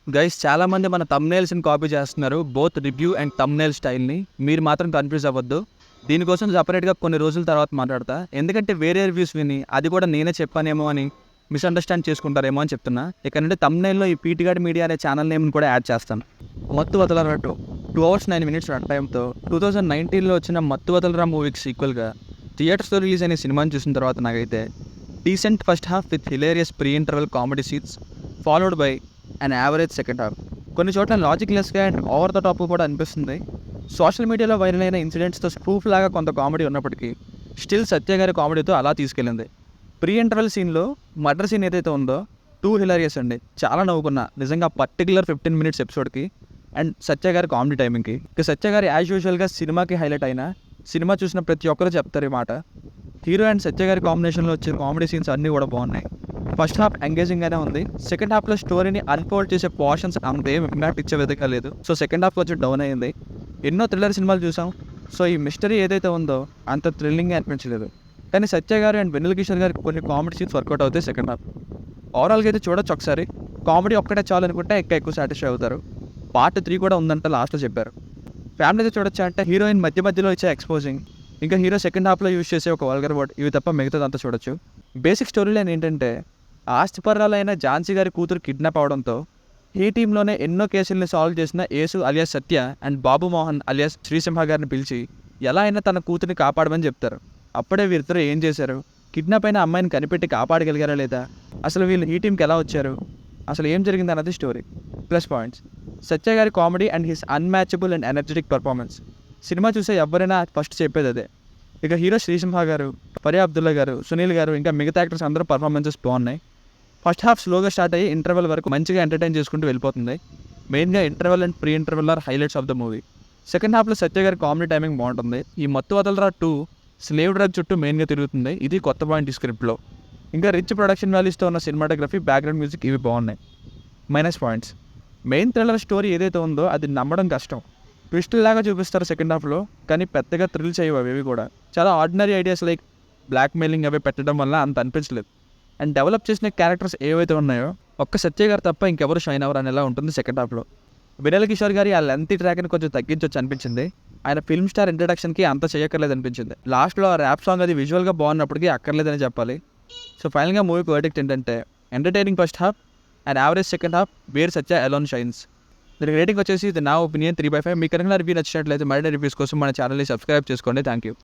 Guys చాలామంది మన థంబ్నెయిల్స్ని copy చేస్తున్నారు, బోత్ రివ్యూ అండ్ థంబ్నెయిల్ స్టైల్ని. మీరు మాత్రం కన్ఫ్యూజ్ అవ్వద్దు. దీనికోసం సపరేట్గా కొన్ని రోజుల తర్వాత మాట్లాడతా. ఎందుకంటే వేరే రివ్యూస్ విని అది కూడా నేనే చెప్పానేమో అని మిస్అండర్స్టాండ్ చేసుకుంటారేమో అని చెప్తున్నా. ఇక్కడ నుండి థంబ్నెయిల్లో ఈ పీటీగాడ్ మీడియా అనే ఛానల్ నేమ్ని కూడా యాడ్ చేస్తాను. మత్తు వదలరా 2 hours 9 minutes రన్ టైంతో 2019లో వచ్చిన మత్తు వదలరా మూవీకి సీక్వెల్గా థియేటర్స్లో రిలీజ్ అయిన సినిమాని చూసిన తర్వాత నాకైతే decent first half with hilarious pre interval comedy scenes followed by and average second half. కొన్ని చోట్ల లాజిక్లెస్గా అండ్ ఓవర్ ద టాప్ కూడా అనిపిస్తుంది. సోషల్ మీడియాలో వైరల్ అయిన ఇన్సిడెంట్స్తో స్ప్రూఫ్ లాగా కొంత కామెడీ ఉన్నప్పటికీ స్టిల్ సత్య గారి కామెడీతో అలా తీసుకెళ్ళింది. ప్రీ ఇంటర్వెల్ సీన్లో మర్డర్ సీన్ ఏదైతే ఉందో టూ హిలేరియస్ అండి. చాలా నవ్వుకున్నా నిజంగా పర్టికులర్ 15 minutes ఎపిసోడ్కి అండ్ సత్య గారి కామెడీ టైమింగ్కి. ఇక సత్య గారి యాజ్ యూజువల్గా సినిమాకి హైలైట్ అయినా సినిమా చూసిన ప్రతి ఒక్కరు చెప్తారు ఈ మాట. హీరో అండ్ సత్య గారి కాంబినేషన్లో వచ్చే కామెడీ సీన్స్ అన్నీ కూడా బాగున్నాయి. ఫస్ట్ హాఫ్ ఎంగేజింగ్గానే ఉంది. సెకండ్ హాఫ్లో స్టోరీని అన్ఫోల్డ్ చేసే పోర్షన్స్ అంతేం ఇంపాక్ట్ ఇచ్చే విధంగా లేదు. సో సెకండ్ హాఫ్ వచ్చి డౌన్ అయ్యింది. ఎన్నో థ్రిల్లర్ సినిమాలు చూసాం. సో ఈ మిస్టరీ ఏదైతే ఉందో అంత థ్రిల్లింగ్గా అనిపించలేదు. కానీ సత్య గారు అండ్ వెన్నెల కిషోర్ గారికి కొన్ని కామెడీ సీన్స్ వర్కౌట్ అవుతాయి సెకండ్ హాఫ్. ఓవరాల్గా అయితే చూడొచ్చు ఒకసారి. కామెడీ ఒక్కటే చాలు అనుకుంటే ఎక్కువ సాటిస్ఫై అవుతారు. పార్ట్ 3 కూడా ఉందంట లాస్ట్లో చెప్పారు. ఫ్యామిలీతో చూడొచ్చా అంటే హీరోయిన్ మధ్యలో ఇచ్చే ఎక్స్పోజింగ్, ఇంకా హీరో సెకండ్ హాఫ్లో యూజ్ చేసే ఒక వల్గర్ వర్డ్, ఇవి తప్ప మిగతాదంతా చూడొచ్చు. బేసిక్ స్టోరీ లైన్ ఏంటంటే ఆస్తిపర్రాలైన ఝాన్సీ గారి కూతురు కిడ్నాప్ అవడంతో ఈ టీంలోనే ఎన్నో కేసుల్ని సాల్వ్ చేసిన Yesu alias Satya and Babu Mohan alias Srisimha గారిని పిలిచి ఎలా అయినా తన కూతురిని కాపాడమని చెప్తారు. అప్పుడే వీరిద్దరూ ఏం చేశారు, కిడ్నాప్ అయిన అమ్మాయిని కనిపెట్టి కాపాడగలిగారా లేదా, అసలు వీళ్ళు ఈ టీంకి ఎలా వచ్చారు, అసలు ఏం జరిగింది అన్నది స్టోరీ. ప్లస్ పాయింట్స్ సత్య గారి comedy and his unmatchable and energetic performance. Cinema చూసే ఎవరైనా ఫస్ట్ చెప్పేది అదే. ఇక హీరో శ్రీసింహ గారు, ఫరియా అబ్దుల్లా గారు, సునీల్ గారు, ఇంకా మిగతా యాక్టర్స్ అందరూ పర్ఫార్మెన్సెస్ బాగున్నాయి. ఫస్ట్ హాఫ్ స్లోగా స్టార్ట్ అయ్యి ఇంటర్వెల్ వరకు మంచిగా ఎంటర్టైన్ చేసుకుంటూ వెళ్ళిపోతుంది. మెయిన్గా interval and pre interval are highlights of the movie. Second హాఫ్లో సత్య గారి కామెడీ టైమింగ్ బాగుంటుంది. ఈ మత్తు వదలరా 2 స్లేవ్ డ్రగ్ చుట్టూ మెయిన్గా తిరుగుతుంది. ఇది కొత్త పాయింట్ ఈ స్క్రిప్ట్లో. ఇంకా రిచ్ ప్రొడక్షన్ వాల్యూస్తో ఉన్న సినిమాటోగ్రఫీ, బ్యాక్గ్రౌండ్ మ్యూజిక్ ఇవి బాగున్నాయి. Minus points main thriller story ఏదైతే ఉందో అది నమ్మడం కష్టం. ట్విస్టుల్ లాగా చూపిస్తారు సెకండ్ హాఫ్లో, కానీ పెద్దగా థ్రిల్ చేయవు అవి కూడా. చాలా ordinary ideas like blackmailing అవి పెట్టడం వల్ల అంత అనిపించలేదు. అండ్ డెవలప్ చేసిన క్యారెక్టర్స్ ఏవైతే ఉన్నాయో ఒక్క సత్య గారు తప్ప ఇంకెవరు షైన్ అవర్ అనేలా ఉంటుంది సెకండ్ హాఫ్లో. వెన్నెల కిషోర్ గారి ఆ లెంతీ ట్రాక్ని కొంచెం తగ్గించవచ్చు అనిపించింది. ఆయన ఫిల్మ్ స్టార్ ఇంట్రడక్షన్కి అంత చేయక్కర్లేదు అనిపించింది. లాస్ట్లో ఆ ర్యాప్ సాంగ్ అది విజువల్గా బాగున్నప్పటికీ అక్కర్లేదని చెప్పాలి. సో ఫైనల్గా మూవీకి వర్డిక్ట్ ఏంటంటే entertaining first half and average second half wear Satya alone shines. దీనికి రేటింగ్ వచ్చేసి ఇది నా ఒపీనియన్ 3/5. మీకు కనుక రివ్యూ నచ్చినట్లయితే మరిన్ని రివ్యూస్ కోసం మన ఛానల్ని సబ్స్క్రైబ్ చేసుకోండి. Thank you.